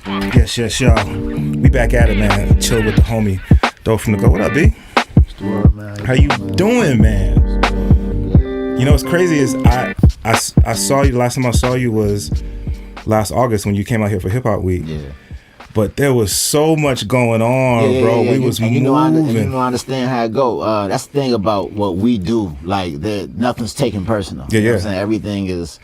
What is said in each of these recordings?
Yes, y'all. We back at it, man. Chill with the homie. Dope from the go. What up, B? What's the word, man? How you doing, man? You know what's crazy is I saw you. The last time I saw you was last August when you came out here for Hip Hop Week. Yeah. But there was so much going on, bro. We was moving. I understand how it go. That's the thing about what we do. Like, nothing's taken personal. Yeah, you know what I'm saying? Everything is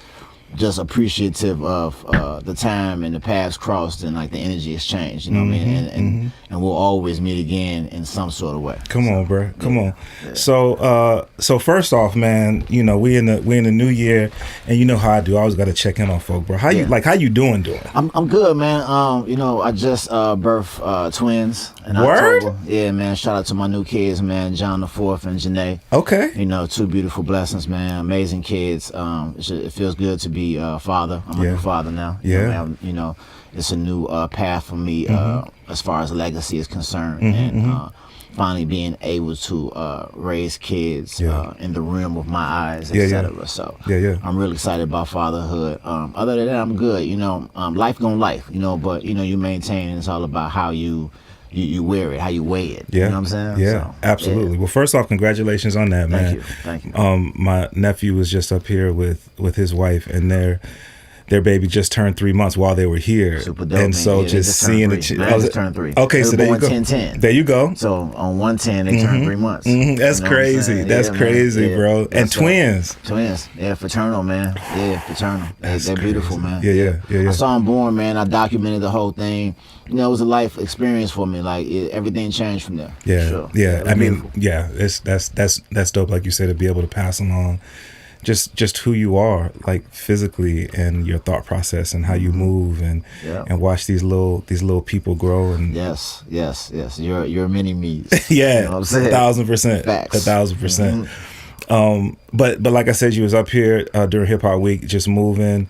just appreciative of the time and the paths crossed and like the energy exchange. You know what I mean? And we'll always meet again in some sort of way. Come on, bro. Come on. Yeah. So first off, man, you know we in the new year, and you know how I do. I always got to check in on folk, bro. How you doing? I'm good, man. You know, I just birthed twins in October. Yeah, man. Shout out to my new kids, man. JoNH IV and Janae. Okay. You know, two beautiful blessings, man. Amazing kids. It feels good to be a father. I'm a new father now. You know, it's a new path for me as far as legacy is concerned, and finally being able to raise kids in the realm of my eyes, etc. So I'm really excited about fatherhood. Other than that, I'm good. You know, life gonna life. You know, but you know, you maintain, and it's all about how you wear it, how you weigh it. Yeah. You know what I'm saying? Yeah, so, absolutely. Yeah. Well, first off, congratulations on that, man. Thank you. My nephew was just up here with his wife, and their baby just turned 3 months while they were here. Super dope, and so just seeing it. Just turned 3. Okay, so there you go. 10-10. There you go. So on 110, they turned 3 months. That's crazy. That's crazy, bro. And twins. Twins. Yeah, fraternal, man. Yeah, fraternal. They're beautiful, man. Yeah. I saw them born, man. I documented the whole thing. You know, it was a life experience for me. Like everything changed from there. Yeah, sure. Yeah. I mean, that's dope. Like you said, to be able to pass along just who you are, like physically, and your thought process and how you move, and watch these little people grow. And yes, your mini me's. Yeah, you know what I'm saying? 1,000%. Facts. 1,000%. But like I said, you was up here during Hip Hop Week, just moving,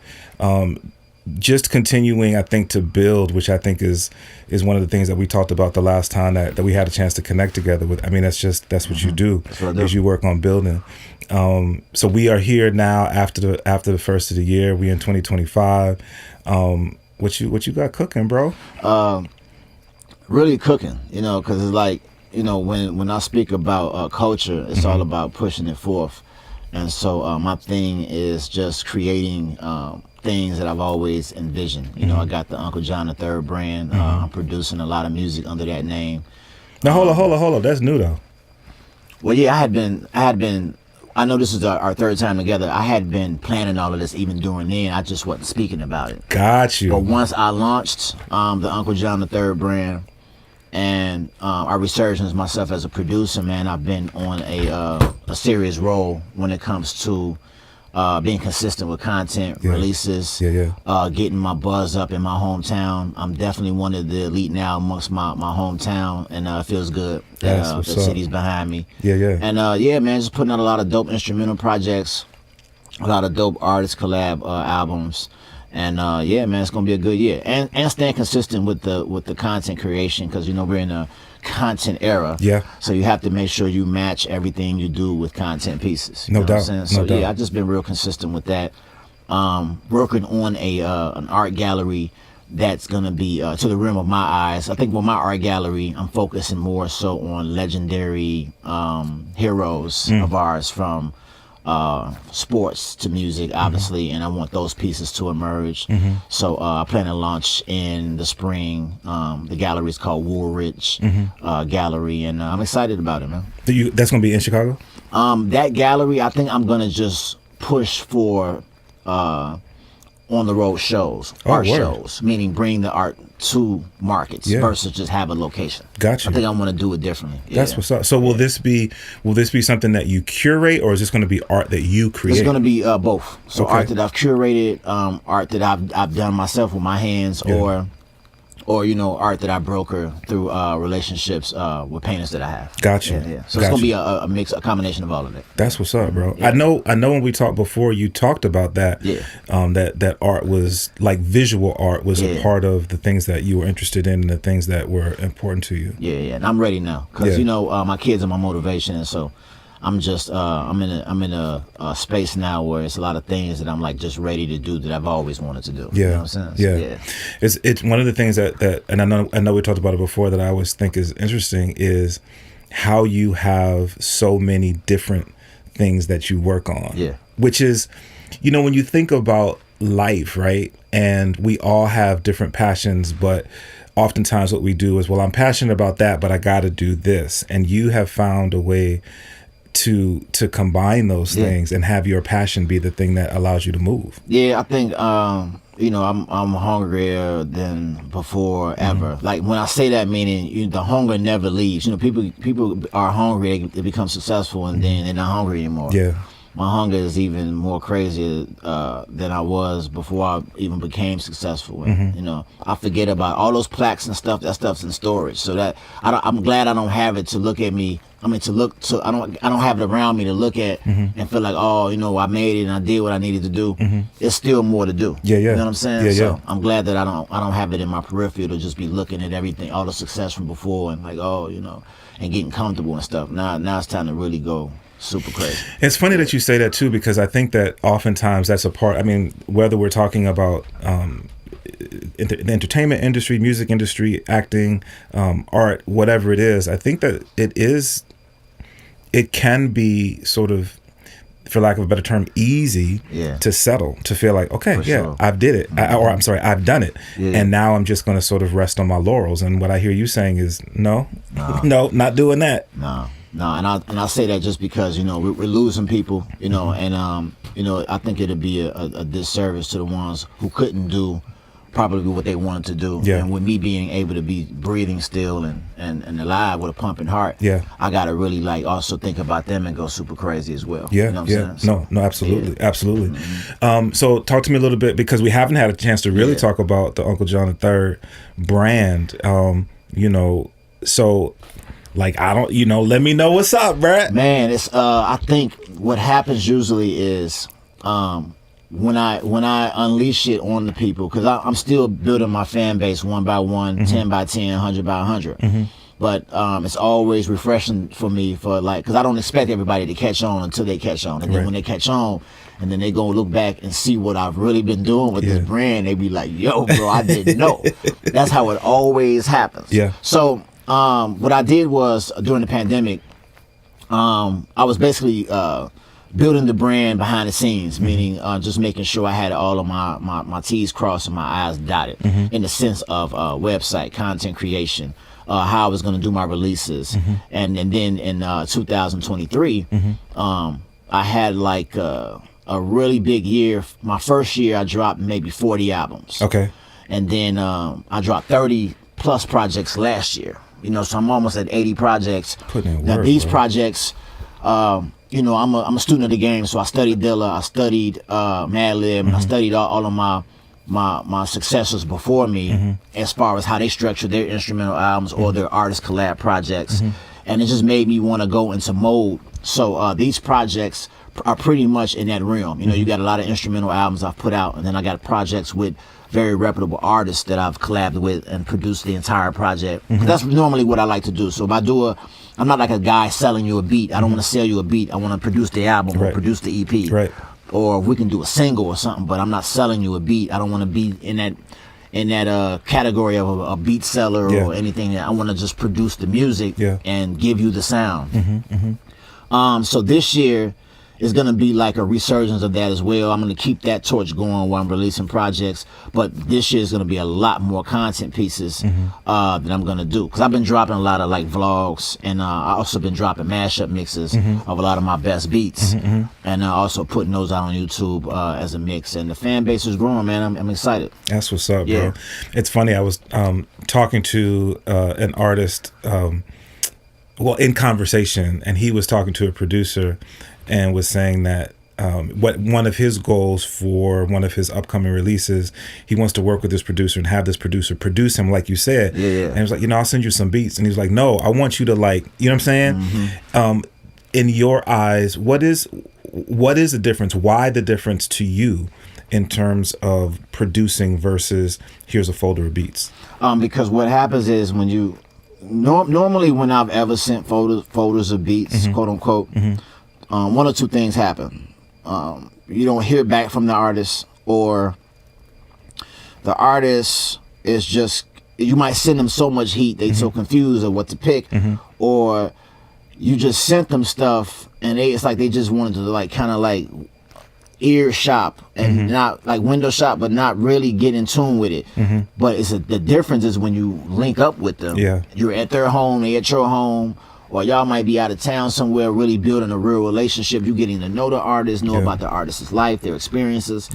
just continuing, I think, to build, which I think is one of the things that we talked about the last time that we had a chance to connect together with. I mean, that's what you do, is you work on building. So we are here now after the first of the year. We in 2025. What you got cooking, bro? Really cooking, you know, because it's like, you know, when I speak about culture, it's all about pushing it forth. And so my thing is just creating things that I've always envisioned. You know, I got the Uncle JoNH III brand. I'm producing a lot of music under that name. Now hold on. That's new though. Well, yeah, I had been. I know this is our third time together. I had been planning all of this even during then. I just wasn't speaking about it. Got you. But once I launched the Uncle JoNH III brand, and I resurgence myself as a producer, man, I've been on a serious role when it comes to being consistent with content releases, getting my buzz up in my hometown. I'm definitely one of the elite now amongst my hometown, and it feels good that the city's behind me. And man, just putting out a lot of dope instrumental projects, a lot of dope artist collab albums. And man, it's gonna be a good year, and staying consistent with the content creation, because you know we're in a content era. So you have to make sure you match everything you do with content pieces. No doubt. So I've just been real consistent with that. Working on an art gallery that's gonna be to the rim of my eyes. I think with my art gallery, I'm focusing more so on legendary heroes of ours, from sports to music, obviously, and I want those pieces to emerge. So I plan to launch in the spring. The gallery is called Woolrich Gallery, and I'm excited about it, man. That's gonna be in Chicago? That gallery, I think I'm gonna just push for on the road shows, art shows, meaning bring the art to markets versus just have a location. Gotcha. I think I want to do it differently. That's what's up. So will this be something that you curate, or is this going to be art that you create? It's going to be both. So art that I've curated, art that I've done myself with my hands, or you know, art that I broker through relationships with painters that I have. Gotcha. So it's gonna be a mix, a combination of all of it. That's what's up, bro. I know when we talked before, you talked about that. That art was like visual art was a part of the things that you were interested in and the things that were important to you. And I'm ready now, because you know my kids are my motivation, and so I'm just I'm in a space now where it's a lot of things that I'm like just ready to do that I've always wanted to do. Yeah, you know what I'm saying? yeah. It's one of the things that and I know we talked about it before, that I always think is interesting is how you have so many different things that you work on. Yeah. Which is, you know, when you think about life, right? And we all have different passions, but oftentimes what we do is, well, I'm passionate about that, but I got to do this. And you have found a way to combine those things and have your passion be the thing that allows you to move. Yeah, I think you know, I'm hungrier than before ever. Like when I say that, meaning the hunger never leaves. You know, people are hungry, they become successful, and then they're not hungry anymore. Yeah. My hunger is even more crazy than I was before I even became successful. And, you know, I forget about all those plaques and stuff. That stuff's in storage. So that I'm glad I don't have it to look at me. I mean, I don't have it around me to look at and feel like, oh, you know, I made it and I did what I needed to do. There's still more to do. Yeah. You know what I'm saying? Yeah, so I'm glad that I don't have it in my periphery to just be looking at everything, all the success from before, and like, oh, you know, and getting comfortable and stuff. Now it's time to really go super crazy. It's funny that you say that too, because I think that oftentimes that's a part. I mean, whether we're talking about the entertainment industry, music industry, acting, art, whatever it is, I think that it can be sort of, for lack of a better term, easy to settle, to feel like, okay, sure. I've did it, I've done it, and now I'm just going to sort of rest on my laurels. And what I hear you saying is, no, not doing that. No, and I say that just because, you know, we're losing people, you know, and you know, I think it'd be a disservice to the ones who couldn't do probably what they wanted to do. Yeah. And with me being able to be breathing still and alive with a pumping heart, I gotta really like also think about them and go super crazy as well. Yeah, you know what I'm saying? No, absolutely, absolutely. So talk to me a little bit, because we haven't had a chance to really talk about the Uncle JoNH III brand. You know, so. Like, I don't, you know, let me know what's up, bruh. Man, it's I think what happens usually is when I unleash it on the people, because I'm still building my fan base one by one, 10 by 10, 100 by 100. But it's always refreshing for me, for like, because I don't expect everybody to catch on until they catch on. And then when they catch on, and then they go look back and see what I've really been doing with this brand, they be like, yo, bro, I didn't know. That's how it always happens. Yeah. So what I did was, during the pandemic, I was basically building the brand behind the scenes, meaning just making sure I had all of my T's crossed and my I's dotted, in the sense of website, content creation, how I was going to do my releases. And then in 2023, I had like a really big year. My first year, I dropped maybe 40 albums. Okay. And then I dropped 30 plus projects last year. You know, so I'm almost at 80 projects. Putting in now work, these bro. projects, you know, I'm a student of the game, so I studied Dilla, I studied Madlib, and I studied all of my successors before me, as far as how they structure their instrumental albums or their artist collab projects, and it just made me want to go into mode. So these projects are pretty much in that realm. You know, you got a lot of instrumental albums I've put out, and then I got projects with very reputable artists that I've collabed with and produced the entire project. That's normally what I like to do. So if I'm not like a guy selling you a beat. I don't want to sell you a beat. I want to produce the album or produce the EP. Right. Or if we can do a single or something, but I'm not selling you a beat. I don't want to be in that category of a beat seller or anything. I want to just produce the music and give you the sound. So this year is going to be like a resurgence of that as well. I'm going to keep that torch going while I'm releasing projects, but this year is going to be a lot more content pieces that I'm going to do, because I've been dropping a lot of like vlogs, and I also been dropping mashup mixes of a lot of my best beats, and also putting those out on YouTube as a mix, and the fan base is growing, man. I'm excited. That's what's up, bro. It's funny, I was talking to an artist in conversation, and he was talking to a producer and was saying that what one of his goals for one of his upcoming releases, he wants to work with this producer and have this producer produce him, like you said. And he was like, you know, I'll send you some beats. And he was like, no, I want you to, like, you know what I'm saying? In your eyes, what is the difference? Why the difference to you in terms of producing versus here's a folder of beats? Because what happens is when Normally when I've ever sent photos of beats, quote unquote, one or two things happen. You don't hear back from the artist, or the artist is just, you might send them so much heat they so confused of what to pick, or you just sent them stuff and it's like they just wanted to like kind of like ear shop and not like window shop, but not really get in tune with it. But the difference is when you link up with them. You're at their home, they at your home, or y'all might be out of town somewhere, really building a real relationship. You getting to know the artist, know about the artist's life, their experiences.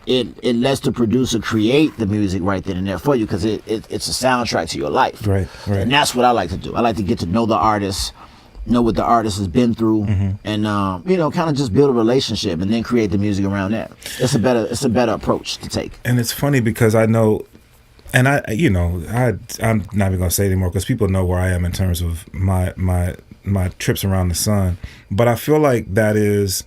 It lets the producer create the music right then and there for you, because it's a soundtrack to your life. Right. And that's what I like to do. I like to get to know the artist, know what the artist has been through, and kind of just build a relationship and then create the music around that. It's a better approach to take. And it's funny because I know, and I'm not even gonna say it anymore because people know where I am in terms of my trips around the sun. But I feel like that is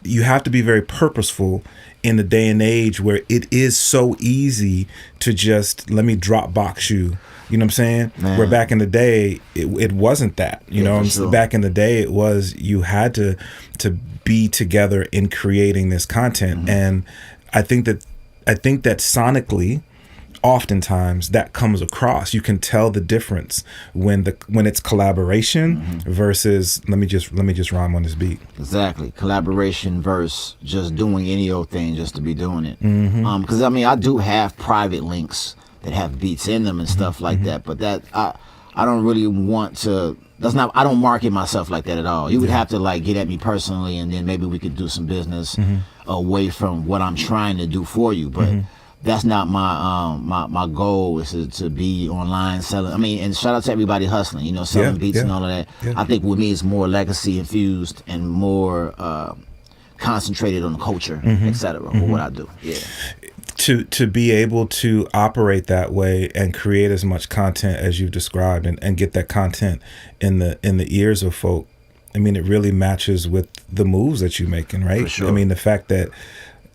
you have to be very purposeful in the day and age where it is so easy to just let me drop box you. You know what I'm saying? Man. Where back in the day, it wasn't that. You know, sure. Back in the day, it was you had to be together in creating this content, and I think that sonically, oftentimes that comes across. You can tell the difference when it's collaboration versus let me just rhyme on this beat. Exactly, collaboration versus just doing any old thing just to be doing it. Because I do have private links that have beats in them and stuff like that, but that I don't really want to. I don't market myself like that at all. You would have to like get at me personally, and then maybe we could do some business away from what I'm trying to do for you. But that's not my goal. Is to be online selling. And shout out to everybody hustling. Selling beats and all of that. I think with me it's more legacy infused and more concentrated on the culture, etc. For what I do. Yeah. To be able to operate that way and create as much content as you've described and get that content in the ears of folk, it really matches with the moves that you're making, right? For sure. The fact that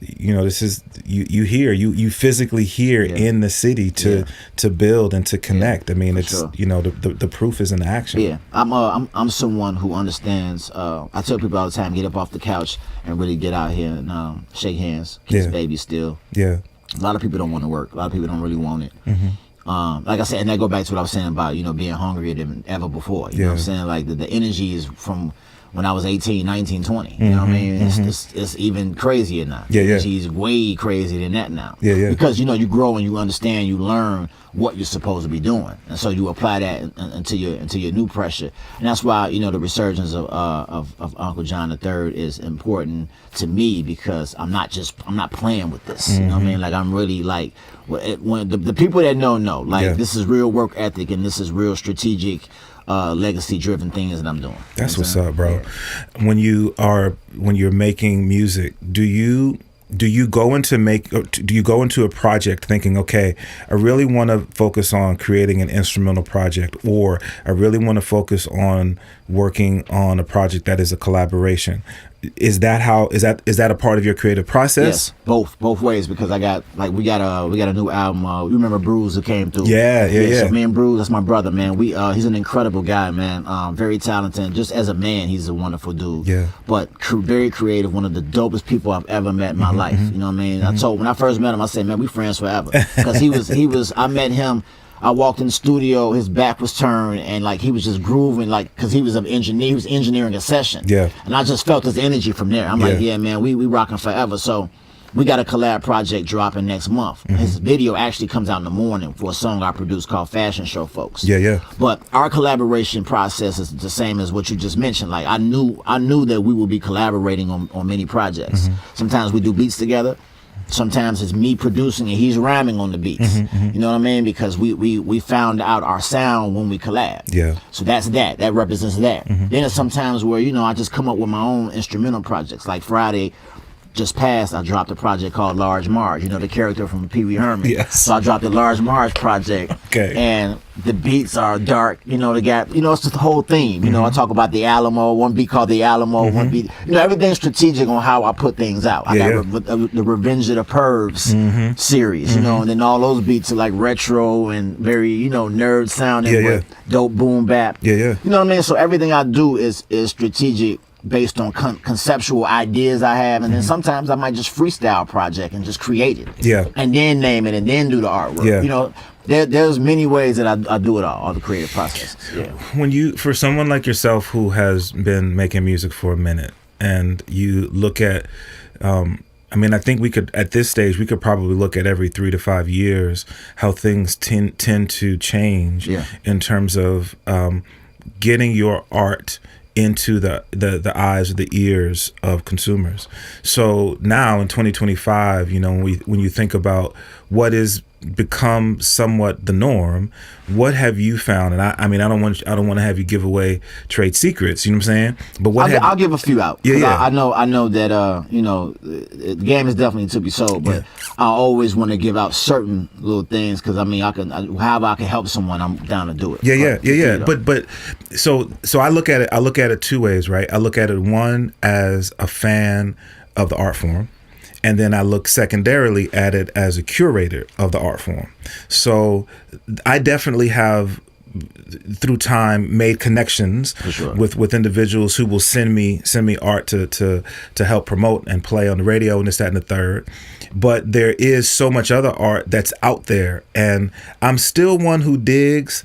this is you physically here in the city to build and to connect. It's sure. The proof is in the action. Yeah, I'm someone who understands. I tell people all the time, get up off the couch and really get out here and shake hands, kiss babies still. Yeah. A lot of people don't want to work. A lot of people don't really want it. Like I said, and that go back to what I was saying about being hungrier than ever before. You know what I'm saying? Like the energy is from when I was 18, 19, 20. You know what I mean? It's even crazier now. She's way crazier than that now. Because you grow and you understand, you learn what you're supposed to be doing, and so you apply that into your new pressure. And that's why the resurgence of Uncle JoNH III is important to me, because I'm not playing with this. You know what I mean? Like I'm really like when the people that know like this is real work ethic and this is real strategic. Legacy driven things that I'm doing. That's what's up, bro. When you're making music, do you go into a project thinking, okay, I really want to focus on creating an instrumental project, or I really want to focus on working on a project that is a collaboration? Is that a part of your creative process? Yes, both ways, because we got a new album. You remember Bruce who came through? Yeah. So me and Bruce, that's my brother, man. He's an incredible guy, man. Very talented. Just as a man, he's a wonderful dude. Yeah. But very creative. One of the dopest people I've ever met in my life. You know what I mean? When I first met him, I said, man, we friends forever. Because he was. I met him. I walked in the studio, his back was turned, and like he was just grooving, like, because he was an engineer, he was engineering a session. Yeah. And I just felt his energy from there. I'm like, yeah, man, we rocking forever. So we got a collab project dropping next month. His video actually comes out in the morning for a song I produced called Fashion Show Folks. Yeah. But our collaboration process is the same as what you just mentioned. Like I knew that we would be collaborating on many projects. Sometimes we do beats together. Sometimes it's me producing and he's rhyming on the beats. You know what I mean? Because we found out our sound when we collab. Yeah. So that represents that. Then it's sometimes where I just come up with my own instrumental projects. Like Friday, just passed, I dropped a project called Large Marge, the character from Pee Wee Herman. Yes. So I dropped the Large Marge project. Okay. And the beats are dark, they got, it's just the whole theme. I talk about the Alamo, one beat called the Alamo, one beat, everything's strategic on how I put things out. I got the Revenge of the Pervs series, and then all those beats are like retro and very, nerd sounding with dope boom bap. Yeah. You know what I mean? So everything I do is strategic, based on conceptual ideas I have, and then sometimes I might just freestyle a project and just create it. Yeah. And then name it and then do the artwork. Yeah. There's many ways that I do it all the creative processes. Yeah. When for someone like yourself who has been making music for a minute, and you look at, I think we could, at this stage, we could probably look at every 3 to 5 years how things tend to change in terms of getting your art into the eyes or the ears of consumers. So now in 2025, when you think about what is become somewhat the norm, what have you found? And I don't want to have you give away trade secrets, you know what I'm saying? But I'll give a few out. Yeah. I know that the game is definitely to be sold, but I always want to give out certain little things because however I can help someone, I'm down to do it. Yeah. But so I look at it two ways, right? I look at it, one, as a fan of the art form, and then I look secondarily at it as a curator of the art form. So I definitely have, through time, made connections with individuals who will send me art to help promote and play on the radio and this, that, and the third. But there is so much other art that's out there, and I'm still one who digs.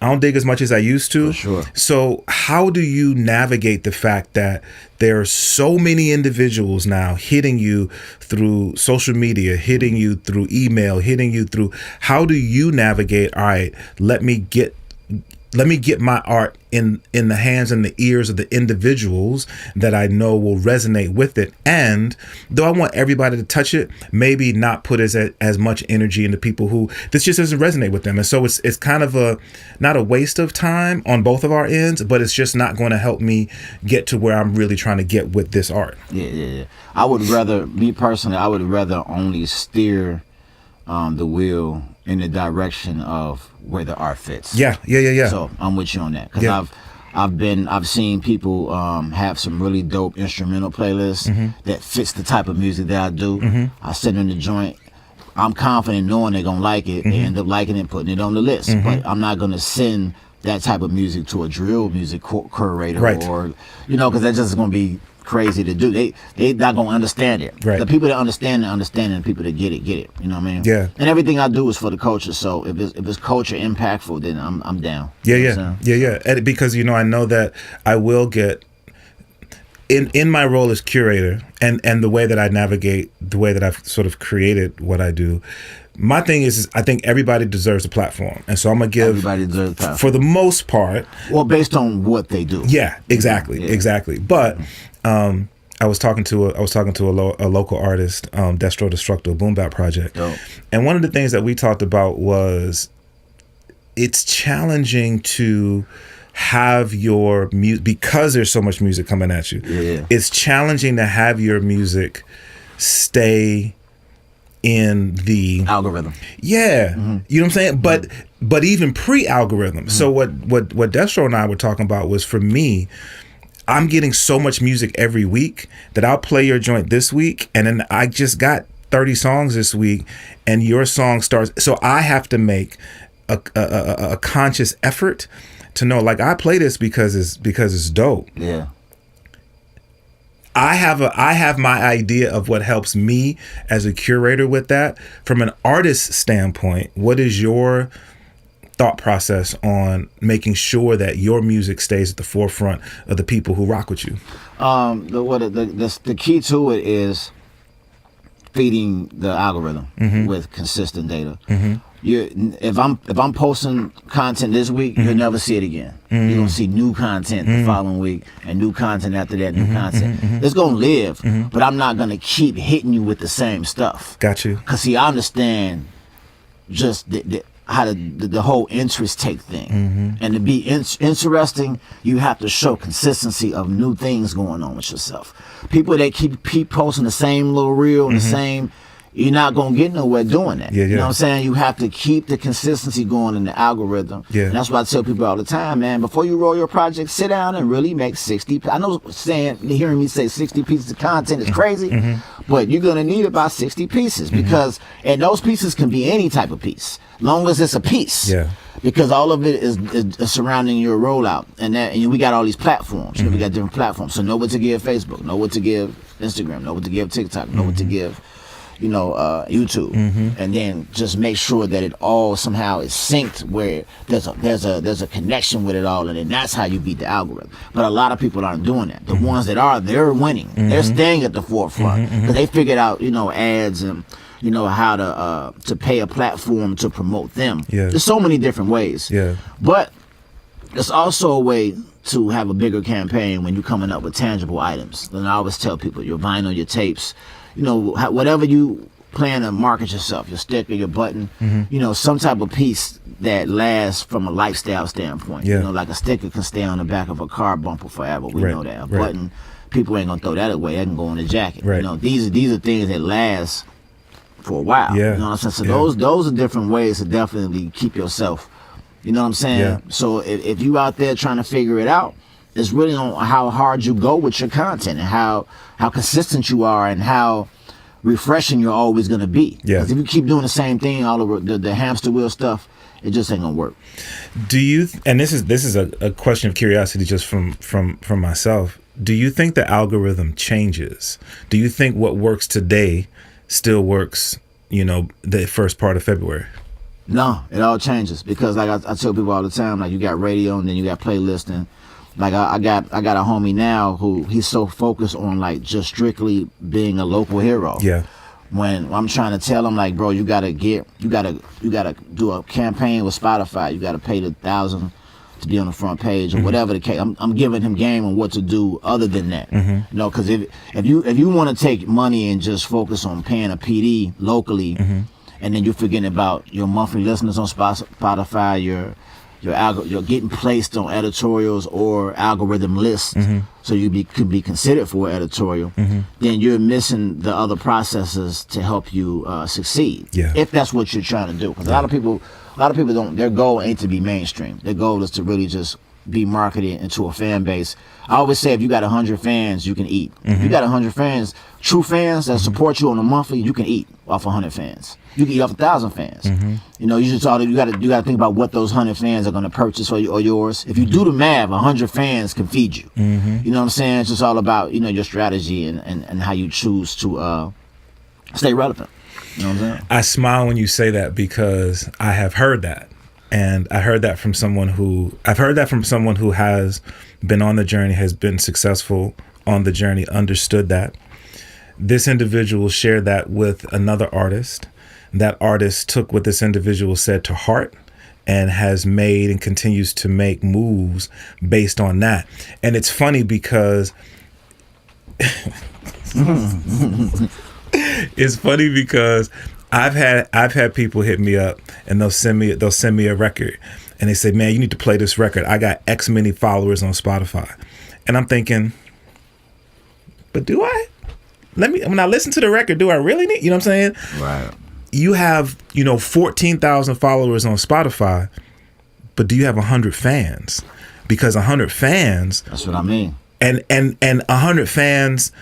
I don't dig as much as I used to. For sure. So how do you navigate the fact that there are so many individuals now hitting you through social media, hitting you through email, hitting you through, how do you navigate, all right, let me get my art in the hands and the ears of the individuals that I know will resonate with it, and though I want everybody to touch it, maybe not put as much energy into people who this just doesn't resonate with them. And so it's kind of not a waste of time on both of our ends, but it's just not going to help me get to where I'm really trying to get with this art. Yeah. I would rather only steer the wheel in the direction of where the art fits. Yeah. So I'm with you on that, because I've seen people have some really dope instrumental playlists that fits the type of music that I do. I send them the joint. I'm confident knowing they're gonna like it. They end up liking it and putting it on the list. But I'm not gonna send that type of music to a drill music curator, or because that's just gonna be crazy to do. They not gonna understand it. Right. The people that understand it, and the people that get it. You know what I mean? Yeah. And everything I do is for the culture. So if it's culture impactful, then I'm down. Yeah. And because I know that I will get in my role as curator, and the way that I navigate, the way that I've sort of created what I do. My thing is I think everybody deserves a platform, and so I'm gonna give everybody deserves a platform for the most part. Well, based on what they do. Yeah, exactly. But I was talking to a local artist, Destro Destructo Boom Bap Project, and one of the things that we talked about was it's challenging to have your music, because there's so much music coming at you. It's challenging to have your music stay in the algorithm. You know what I'm saying? But even pre-algorithm. So what Destro and I were talking about was, for me, I'm getting so much music every week that I'll play your joint this week, and then I just got 30 songs this week, and your song starts. So I have to make a conscious effort to know, like, I play this because it's dope. Yeah. I have my idea of what helps me as a curator with that. From an artist standpoint, what is your thought process on making sure that your music stays at the forefront of the people who rock with you? The key to it is feeding the algorithm with consistent data. If I'm posting content this week, you'll never see it again. You're gonna see new content the following week, and new content after that, new content. It's gonna live, but I'm not gonna keep hitting you with the same stuff. Got you. Cause see, I understand just the whole interest take thing. And to be interesting, you have to show consistency of new things going on with yourself. People that keep posting the same little reel, the same, you're not going to get nowhere doing that. You know what I'm saying? You have to keep the consistency going in the algorithm. And that's why I tell people all the time, man, before you roll your project, sit down and really make 60. I know hearing me say 60 pieces of content is crazy, but you're going to need about 60 pieces because, and those pieces can be any type of piece, long as it's a piece. Because all of it is surrounding your rollout. And we got all these platforms. You know, we got different platforms. So know what to give Facebook, know what to give Instagram, know what to give TikTok, know what to give YouTube, and then just make sure that it all somehow is synced where there's a connection with it all, and then that's how you beat the algorithm. But a lot of people aren't doing that. The ones that are, they're winning. They're staying at the forefront because they figured out ads and how to pay a platform to promote them. There's so many different ways. But there's also a way to have a bigger campaign when you're coming up with tangible items. And I always tell people, your vinyl, your tapes, whatever you plan to market yourself, your sticker, your button, some type of piece that lasts from a lifestyle standpoint. Like a sticker can stay on the back of a car bumper forever. We know that. A button, people ain't gonna throw that away. That can go in a jacket. These are things that last for a while. You know what I'm saying? So those are different ways to definitely keep yourself. You know what I'm saying? So if you out there trying to figure it out, it's really on how hard you go with your content and how consistent you are and how refreshing you're always going to be. Because if you keep doing the same thing, all over the hamster wheel stuff, it just ain't gonna work. Do you? And this is a question of curiosity, just from myself. Do you think the algorithm changes? Do you think what works today still works? The first part of February. No, it all changes because, like I tell people all the time, like you got radio and then you got playlisting. Like I got a homie now who he's so focused on like just strictly being a local hero. When I'm trying to tell him like, bro, you gotta do a campaign with Spotify. You gotta pay the $1,000 to be on the front page or whatever the case. I'm giving him game on what to do other than that. Because if you want to take money and just focus on paying a PD locally, and then you're forgetting about your monthly listeners on Spotify, you're getting placed on editorials or algorithm lists, so you could be considered for an editorial, then you're missing the other processes to help you succeed. If that's what you're trying to do. Because a lot of people don't. Their goal ain't to be mainstream. Their goal is to really just be marketed into a fan base. I always say if you got 100 fans, you can eat. If you got 100 fans, true fans that support you on a monthly, you can eat off 100 fans. You can eat off 1,000 fans. You got to think about what those 100 fans are going to purchase or yours. If you do the math, 100 fans can feed you. You know what I'm saying? It's just all about your strategy and how you choose to stay relevant. You know what I'm saying? I smile when you say that because I have heard that. And I've heard that from someone who has been on the journey, has been successful on the journey, understood that. This individual shared that with another artist. That artist took what this individual said to heart and has made and continues to make moves based on that. And it's funny because I've had people hit me up and they'll send me a record and they say, man, you need to play this record. I got X many followers on Spotify. And I'm thinking, but do I? When I listen to the record, do I really need, you know what I'm saying? Right. You have, 14,000 followers on Spotify, but do you have 100 fans? Because 100 fans. That's what I mean. And 100 fans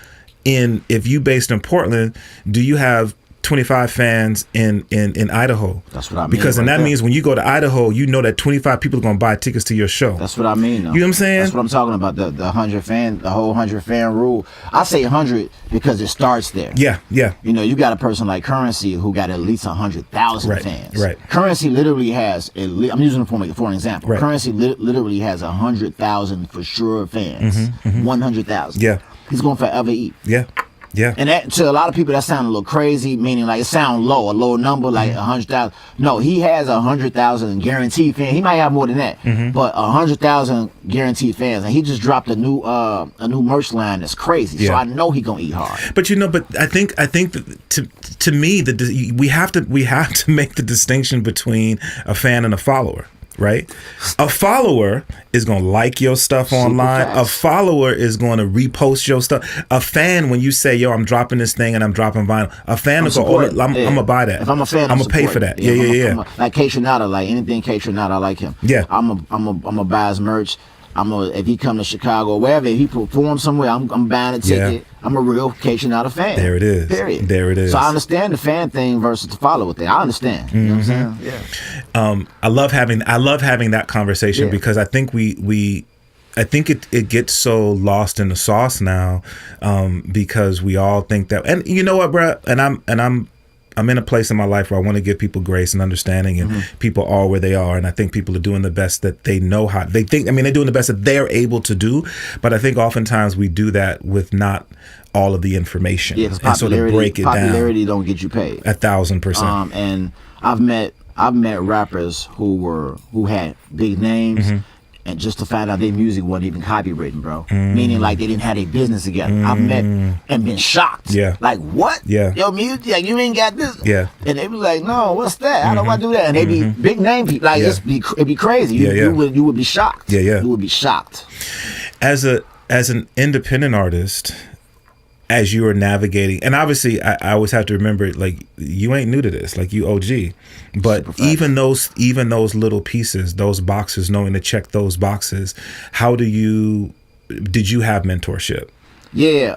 if you based in Portland, do you have 25 fans in Idaho? That's what I mean. Because that means when you go to Idaho, you know that 25 people are going to buy tickets to your show. That's what I mean, though. You know what I'm saying? That's what I'm talking about, the 100 fan, the whole 100 fan rule. I say 100 because it starts there. Yeah. You got a person like Currency who got at least 100,000 fans. Right. Currency literally has, I'm using it for an example. Right. Currency literally has 100,000 for sure fans. 100,000. Yeah. He's going to forever eat. Yeah. Yeah. And that, to a lot of people, that sounds a little crazy, meaning like it sounds low, a low number, like 100,000. No, he has 100,000 guaranteed fans. He might have more than that, but 100,000 guaranteed fans, and he just dropped a new merch line that's crazy. So I know he gonna eat hard. But I think that to me we have to make the distinction between a fan and a follower. Right? A follower is going to like your stuff online. A follower is going to repost your stuff. A fan, when you say, yo, I'm dropping this thing and I'm dropping vinyl, a fan will go, I'm going to buy that. If I'm a fan, I'm going to pay for that. Yeah. Like K Tronada, like anything K Tronada, I like him. Yeah. I'm a buy his merch. If he come to Chicago or wherever, if he performs somewhere, I'm buying a ticket. Yeah. I'm a real K Tronada fan. There it is. Period. There it is. So I understand the fan thing versus the follower thing. I understand. You know what I'm saying? Yeah. I love having that conversation because I think I think it gets so lost in the sauce now because we all think that, and you know what, bro, and I'm in a place in my life where I want to give people grace and understanding, and people are where they are, and I think people are doing the best that they know how. They're doing the best that they're able to do, but I think oftentimes we do that with not all of the information, and sort of break it down. Popularity don't get you paid. 1,000%. And I've met rappers who had big names. And just to find out their music wasn't even copywritten, bro. Meaning like they didn't have their business together. I've met and been shocked. Yeah. Like, what? Yeah. Your music, like, you ain't got this. Yeah. And they be like, no, what's that? How do I do that? And they be big name people. Like, it'd be crazy. You would be shocked. Yeah. You would be shocked. As an independent artist, as you are navigating, and obviously I always have to remember, like, you ain't new to this, like, you OG, but even those little pieces, those boxes, knowing to check those boxes, did you have mentorship? Yeah,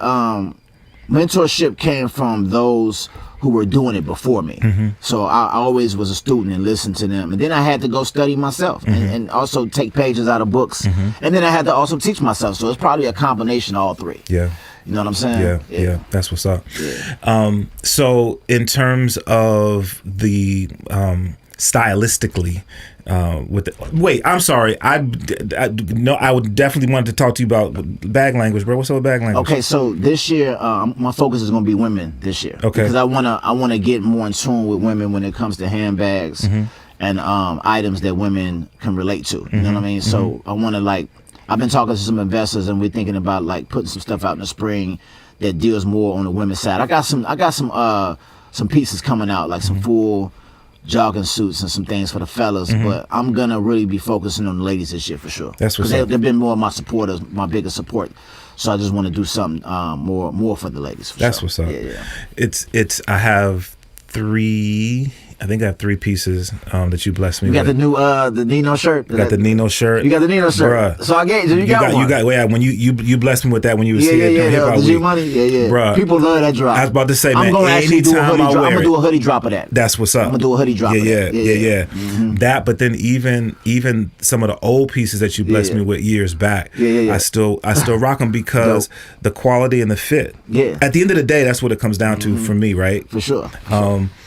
mentorship came from those who were doing it before me. So I always was a student and listened to them, and then I had to go study myself and also take pages out of books, and then I had to also teach myself. So it's probably a combination of all three. Yeah. You know what I'm saying? Yeah, that's what's up. Yeah. So in terms of the stylistically, I'm sorry. I would definitely want to talk to you about bag language, bro. What's up with bag language? Okay, so this year, my focus is going to be women this year. Okay. Because I wanna get more in tune with women when it comes to handbags and items that women can relate to. You know what I mean? So I want to I've been talking to some investors, and we're thinking about putting some stuff out in the spring that deals more on the women's side. I got some pieces coming out, like some full jogging suits and some things for the fellas, but I'm gonna really be focusing on the ladies this year for sure. That's what's up. They've been more of my supporters, my biggest support. So I just want to do something more for the ladies. That's what's up. Yeah. I have three. I think I have three pieces that you blessed me with. You got the new the Nino shirt. You got the Nino shirt. You got the Nino shirt. Bruh. So I gave you got one. When you blessed me with that when you was here during Hip Hop Week. Week. Money. Yeah. Bruh. People love that drop. I was about to say, man, I'm gonna actually do a hoodie drop. I'm gonna do a hoodie drop of that. That's what's up. I'm gonna do a hoodie drop. Yeah. That, but then even some of the old pieces that you blessed me with years back, I still rock them because the quality and the fit. Yeah. At the end of the day, that's what it comes down to for me, right? For sure.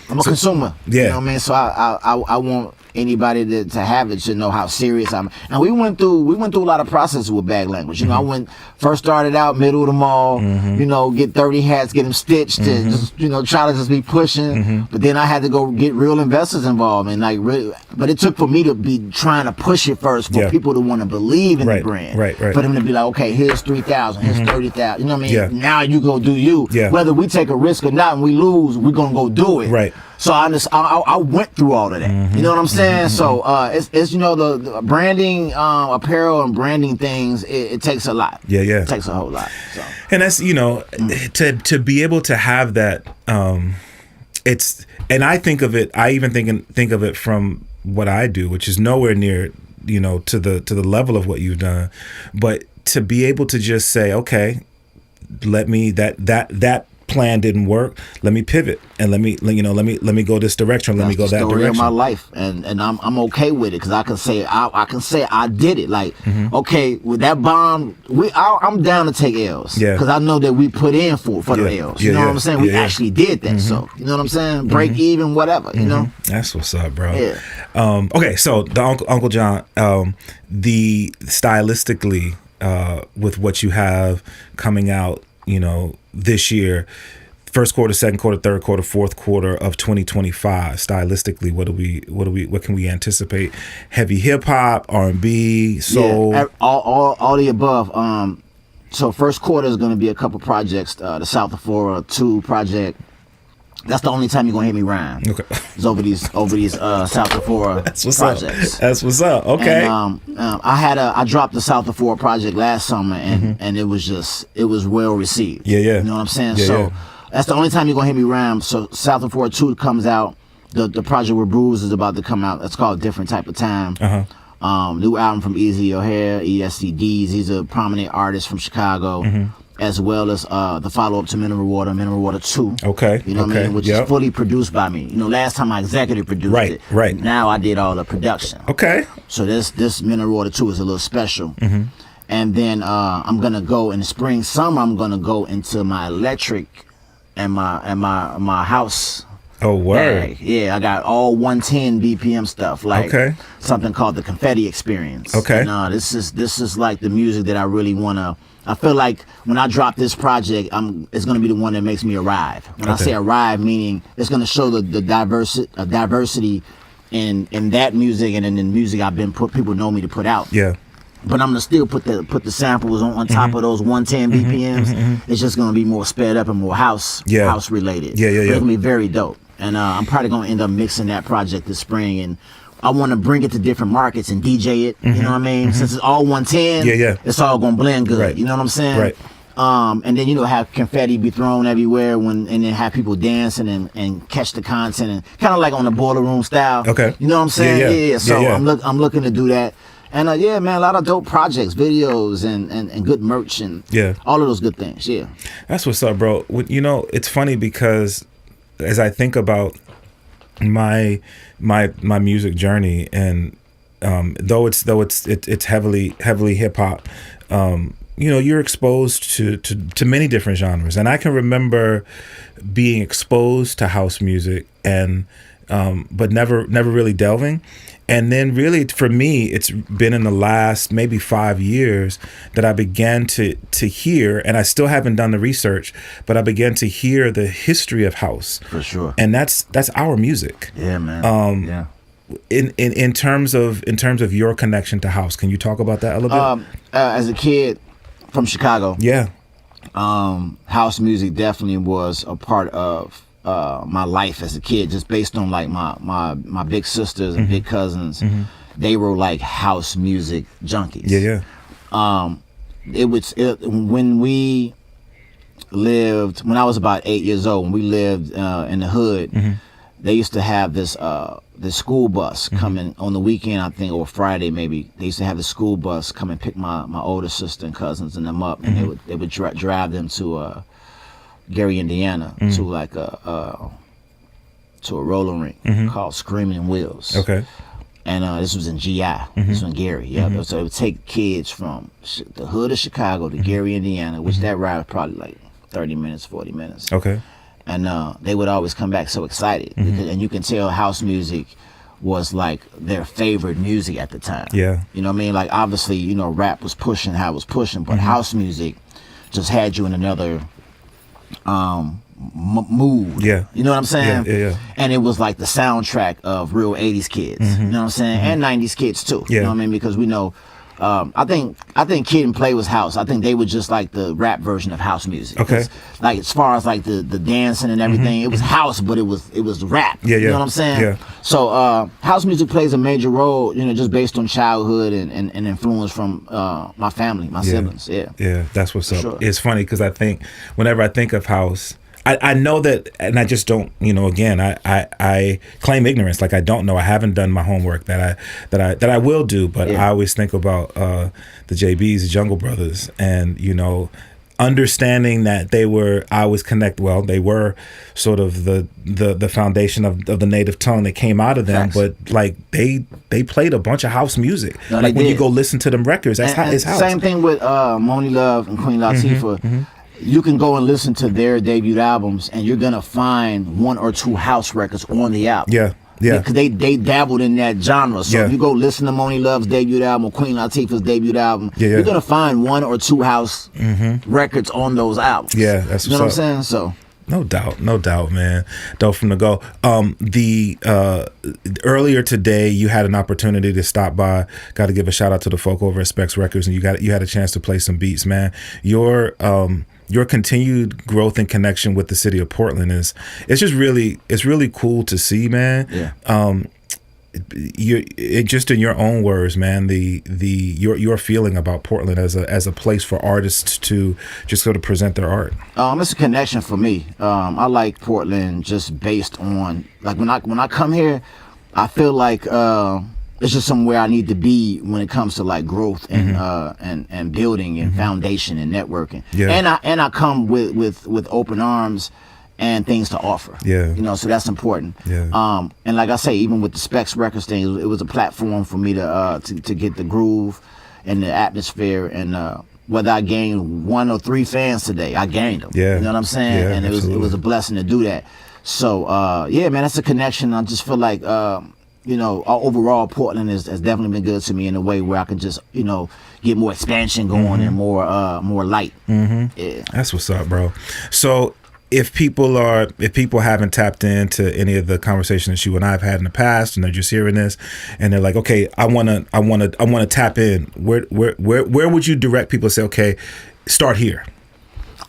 I'm a consumer. Yeah. You know what I mean? So I want anybody to have it to know how serious I'm. And we went through a lot of processes with bag language. You know, I first started out middle of the mall, you know, get 30 hats, get them stitched, and just, you know, try to just be pushing. But then I had to go get real investors involved, and but it took for me to be trying to push it first for people to want to believe in the brand. Right. For them to be like, okay, here's 3,000, here's 30,000. You know what I mean? Yeah. Now you go do you. Yeah. Whether we take a risk or not and we lose, we're gonna go do it. Right. So I went through all of that. You know what I'm saying? So it's you know the branding, apparel and branding things. It takes a lot. Yeah. It takes a whole lot. So. And that's, you know, to be able to have that. It's, and I think of it. I even think of it from what I do, which is nowhere near, you know, to the level of what you've done. But to be able to just say, okay, let me that plan didn't work, let me pivot and let me go this direction, let me go that direction. That's the story of my life, and I'm okay with it because I can say I did it. Like, okay, with that bomb, I'm down to take L's. Yeah. Because I know that we put in for the L's. You know what I'm saying? We actually did that. So you know what I'm saying? Break even, whatever. You know. That's what's up, bro. Yeah. Okay, so the Uncle John, the stylistically with what you have coming out. this year, first quarter, second quarter, third quarter, fourth quarter of 2025, stylistically, what can we anticipate? Heavy hip hop, R&B, soul, all the above. So first quarter is going to be a couple projects. The South of Flora 2 project. That's the only time you're gonna hear me rhyme. Okay. It's over these South of Flora projects. That's what's up. Okay. And, I dropped the South of Flora project last summer, and it was well received. Yeah. You know what I'm saying? So that's the only time you're gonna hear me rhyme. So South of Flora 2 comes out. The project with Bruce is about to come out. It's called Different Type of Time. New album from Easy O'Hare, ESCDs. He's a prominent artist from Chicago. As well as the follow-up to Mineral Water 2. Okay. You know what I mean? Which is fully produced by me. Last time I executive produced it. Right. Now I did all the production. Okay. So this Mineral Water 2 is a little special. And then I'm gonna go in the spring, summer. I'm gonna go into my electric and my house. Oh, word. Bag. Yeah, I got all 110 BPM stuff, like something called the Confetti Experience. Okay. And, this is like the music that I really wanna. I feel like when I drop this project, it's gonna be the one that makes me arrive. When I say arrive, meaning it's gonna show the diversity in that music and in the music people know me to put out. Yeah. But I'm gonna still put the samples on top of those 110 BPMs. It's just gonna be more sped up and more house related. Yeah. It's gonna be very dope. And I'm probably gonna end up mixing that project this spring, and I want to bring it to different markets and DJ it. You know what I mean? Since it's all 110, it's all gonna blend good. Right. You know what I'm saying? Right. And then have confetti be thrown everywhere and then have people dancing and catch the content and kind of like on the boiler room style. Okay. You know what I'm saying? Yeah. So I'm looking to do that. And man, a lot of dope projects, videos, and good merch and all of those good things. Yeah. That's what's up, bro. It's funny because as I think about my music journey, and though it's heavily hip hop, you're exposed to many different genres, and I can remember being exposed to house music and but never really delving. And then really for me, it's been in the last maybe 5 years that I began to hear, and I still haven't done the research, but I began to hear the history of house. For sure. And that's our music. Yeah, man. In terms of your connection to house, can you talk about that a little bit? As a kid from Chicago. Yeah. House music definitely was a part of my life as a kid, just based on like my big sisters and big cousins. They were like house music junkies. Yeah. When I was about 8 years old, when we lived in the hood, they used to have this school bus coming on the weekend, I think, or Friday maybe. They used to have the school bus come and pick my older sister and cousins and them up, and they would drive them to Gary, Indiana, to like a roller rink called Screaming Wheels. Okay. And this was in GI. This was in Gary. Yeah. So it would take kids from the hood of Chicago to Gary, Indiana, which that ride was probably like 30 minutes, 40 minutes. Okay. And they would always come back so excited, and you can tell house music was like their favorite music at the time. Yeah. You know what I mean? Like obviously, rap was pushing how it was pushing, but house music just had you in another mood. Yeah. You know what I'm saying? Yeah. And it was like the soundtrack of real 80s kids. You know what I'm saying? And 90s kids too. Yeah. You know what I mean? Because we know I think Kid and Play was house. I think they were just like the rap version of house music. Okay. Like as far as like the dancing and everything, it was house, but it was rap. Yeah. You know what I'm saying? Yeah. So house music plays a major role, just based on childhood and influence from my family, my siblings. Yeah. Yeah, that's what's up. Sure. It's funny because I think whenever I think of house, I know that, and I just don't, again, I claim ignorance. Like I don't know. I haven't done my homework that I will do, but I always think about the JBs, the Jungle Brothers, and understanding that they were sort of the foundation of the native tongue that came out of them. Facts. But like they played a bunch of house music. No, like when you go listen to them records, it's house. Same thing with Moni Love and Queen Latifah. You can go and listen to their debut albums, and you're gonna find one or two house records on the album. Yeah. Yeah. Because they dabbled in that genre. So Yeah. if you go listen to Moni Love's debut album or Queen Latifah's debut album, Yeah, yeah. you're gonna find 1 or 2 house records on those albums. Yeah, that's you know what what's I'm saying. So. No doubt, man. Dope from the go. Earlier today, you had an opportunity to stop by. Got to give a shout out to the folk over at Specs Records, and you had a chance to play some beats, man. Your continued growth and connection with the city of Portland it's really cool to see, man. Yeah. Just in your own words, man, your feeling about Portland as a place for artists to just go to present their art. It's a connection for me. I like Portland just based on, like, when I come here, I feel like it's just somewhere I need to be when it comes to like growth and building and foundation and networking. Yeah. And I come with open arms and things to offer. Yeah. You know, so that's important. Yeah. And like I say, even with the Specs Records thing, it was a platform for me to get the groove and the atmosphere, and whether I gained 1 or 3 fans today, I gained them. Yeah. You know what I'm saying? Yeah, and it was a blessing to do that. So yeah, man, that's a connection. I just feel like overall Portland has definitely been good to me in a way where I can just, get more expansion going and more light. Yeah. That's what's up, bro. So if people haven't tapped into any of the conversations that you and I have had in the past, and they're just hearing this, and they're like, okay, I wanna tap in. Where would you direct people to say, okay, start here?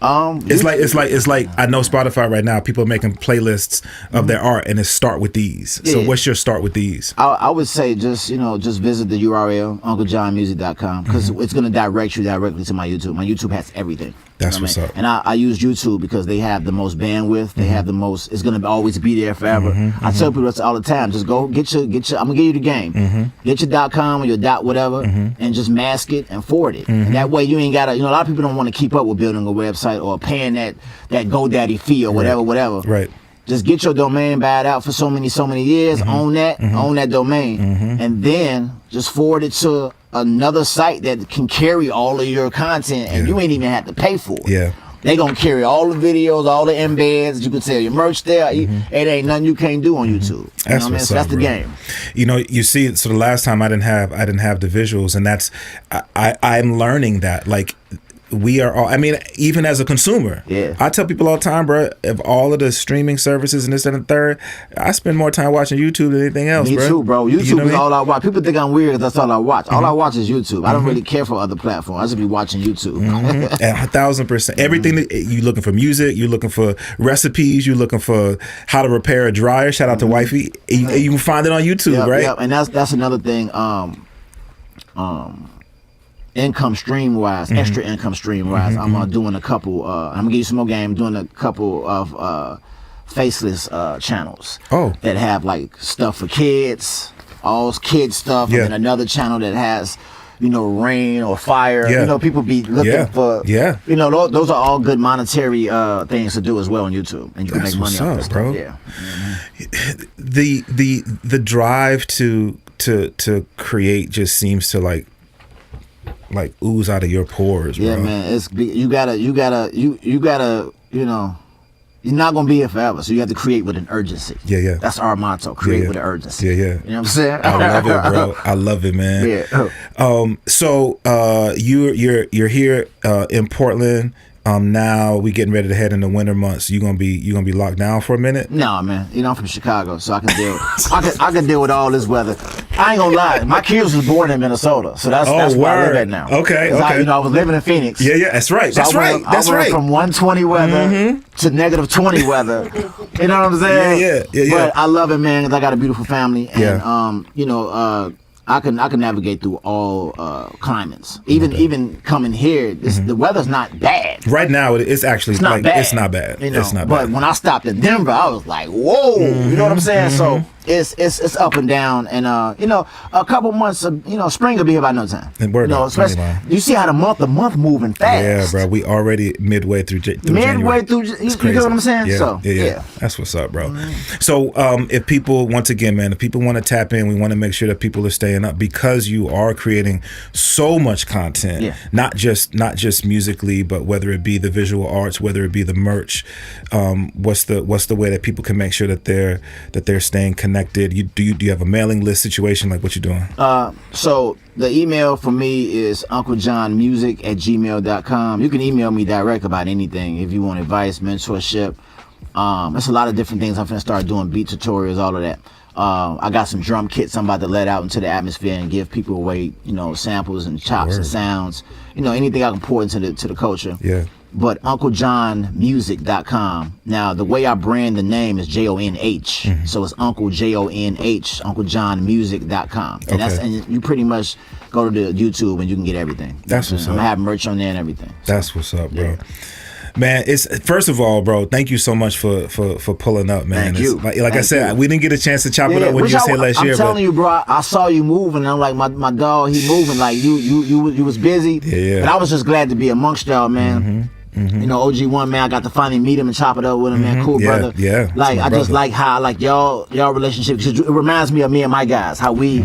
It's like I know Spotify right now, people are making playlists of their art, and it's start with these. So what's your start with these? I would say just visit the URL unclejohnmusic.com, because it's going to direct you directly to my YouTube. My YouTube has everything. That's what's up. And I use YouTube because they have the most bandwidth. They have the most. It's gonna always be there forever. I tell people this all the time. Just go get your. I'm gonna give you the game. Get your .com or your whatever, and just mask it and forward it. And that way you ain't gotta. A lot of people don't want to keep up with building a website or paying that GoDaddy fee or whatever. Right. Just get your domain, buy it out for so many years, own that domain, and then just forward it to another site that can carry all of your content, and you ain't even have to pay for it. Yeah. They gonna carry all the videos, all the embeds. You can sell your merch there. It ain't nothing you can't do on YouTube. That's what I mean? what's So up, that's the bro. game. You see, so the last time I didn't have the visuals, and that's I'm learning that, like, we are all, I mean, even as a consumer, I tell people all the time, bro, of all of the streaming services and this and the third, I spend more time watching YouTube than anything else. Me too, bro. YouTube is all I watch. People think I'm weird because that's all I watch. All I watch is YouTube. I don't really care for other platforms. I just be watching YouTube. 1,000%. Everything that you looking for music, you looking for recipes, you looking for how to repair a dryer. Shout out to Wifey. You can find it on YouTube, right? Yep. And that's another thing. Income stream wise, extra income stream wise, I'm doing a couple. I'm gonna give you some more game. Doing a couple of faceless channels. That have like stuff for kids, all kid stuff, and then another channel that has, rain or fire. People be looking for. Those are all good monetary things to do as well on YouTube, and you can make money off that stuff, bro. Yeah. The drive to create just seems to like ooze out of your pores, bro. Yeah, man. You gotta, you're not gonna be here forever, so you have to create with an urgency. Yeah. That's our motto. Create with an urgency. Yeah. You know what I'm saying? I love it, bro. I love it, man. Yeah. So you're here in Portland. Now we getting ready to head in the winter months. You gonna be locked down for a minute? No, man. I'm from Chicago, so I can deal. I can deal with all this weather. I ain't gonna lie. My kids was born in Minnesota, so that's where I live at now. Okay. I was living in Phoenix. Yeah. That's right. So I went from 120 weather to negative 20 weather. You know what I'm saying? Yeah. But I love it, man. 'Cause I got a beautiful family, and I can navigate through all climates. Even coming here, the weather's not bad. Right now, it's actually not bad. It's not bad. It's not bad. But when I stopped in Denver, I was like, whoa. You know what I'm saying? So it's up and down, and a couple months of spring will be here by no time. And especially you see how the month moving fast. Yeah, bro. We already midway through January. You know what I'm saying? Yeah. That's what's up, bro. So if people, once again, man, if people want to tap in, we want to make sure that people are staying up, because you are creating so much content, not just musically, but whether it be the visual arts, whether it be the merch. What's the way that people can make sure that they're staying connected connected? Do you have a mailing list situation? Like, what you doing? So the email for me is unclejohnmusic@gmail.com. You can email me direct about anything if you want advice, mentorship. There's a lot of different things. I'm finna start doing beat tutorials, all of that. I got some drum kits I'm about to let out into the atmosphere and give people away, samples and chops and sounds, anything I can pour into the culture. Yeah. But UncleJohnmusic.com. Now, the way I brand the name is JONH. So it's Uncle JONH, UncleJohnmusic.com. And and you pretty much go to the YouTube and you can get everything. That's what's up. I'm gonna have merch on there and everything. That's what's up, bro. Yeah. Man, it's first of all, bro, thank you so much for pulling up, man. Thank you. Like I said, we didn't get a chance to chop it up when you was here last year. I'm telling you, bro, I saw you moving, and I'm like, my dog, he moving, like you was busy. Yeah. But I was just glad to be amongst y'all, man. OG1, man, I got to finally meet him and chop it up with him, man. Cool brother. Yeah. Like I just like how y'all relationship, because it reminds me of me and my guys, how we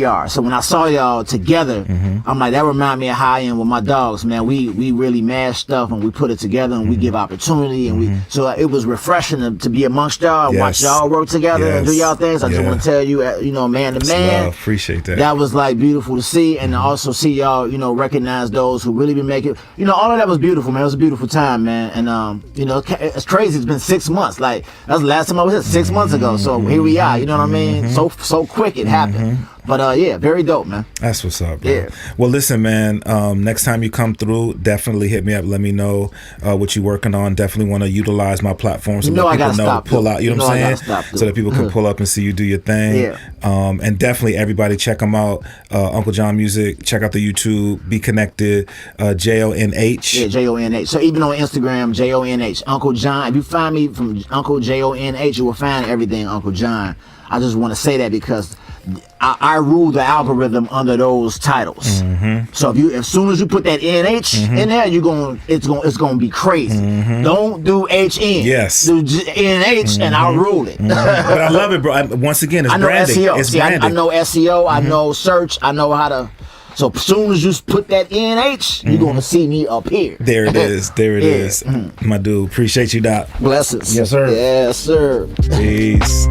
are. So when I saw y'all together, I'm like, that remind me of how I am with my dogs, man. We really mash stuff and we put it together and we give opportunity and so it was refreshing to be amongst y'all and watch y'all work together and do y'all things. I just want to tell you, man to man. Appreciate that. That was like beautiful to see, and to also see y'all, recognize those who really been making. All of that was beautiful, man. It was a beautiful time, man. And it's crazy. It's been 6 months. Like that was the last time I was here 6 months ago. So here we are. You know what I mean? So quick it happened. But yeah, very dope, man. That's what's up, bro. Yeah. Well, listen, man. Next time you come through, definitely hit me up. Let me know what you're working on. Definitely want to utilize my platform so that people know, pull out. You know what I'm saying? So that people can pull up and see you do your thing. Yeah. And definitely everybody check them out. Uncle John Music. Check out the YouTube. Be connected. JONH. Yeah, JONH. So even on Instagram, JONH. Uncle John. If you find me from Uncle JONH, you will find everything Uncle John. I just want to say that because I rule the algorithm under those titles. So as soon as you put that NH in there, it's gonna be crazy. Don't do HN. Yes. Do NH and I'll rule it. But I love it, bro. Once again, it's branding. SEO. It's branding. I know SEO. I know search. I know how to. So as soon as you put that NH, you're gonna see me up here. There it is. There it is. My dude. Appreciate you, Doc. Blessings. Yes, sir. Yes, sir. Peace.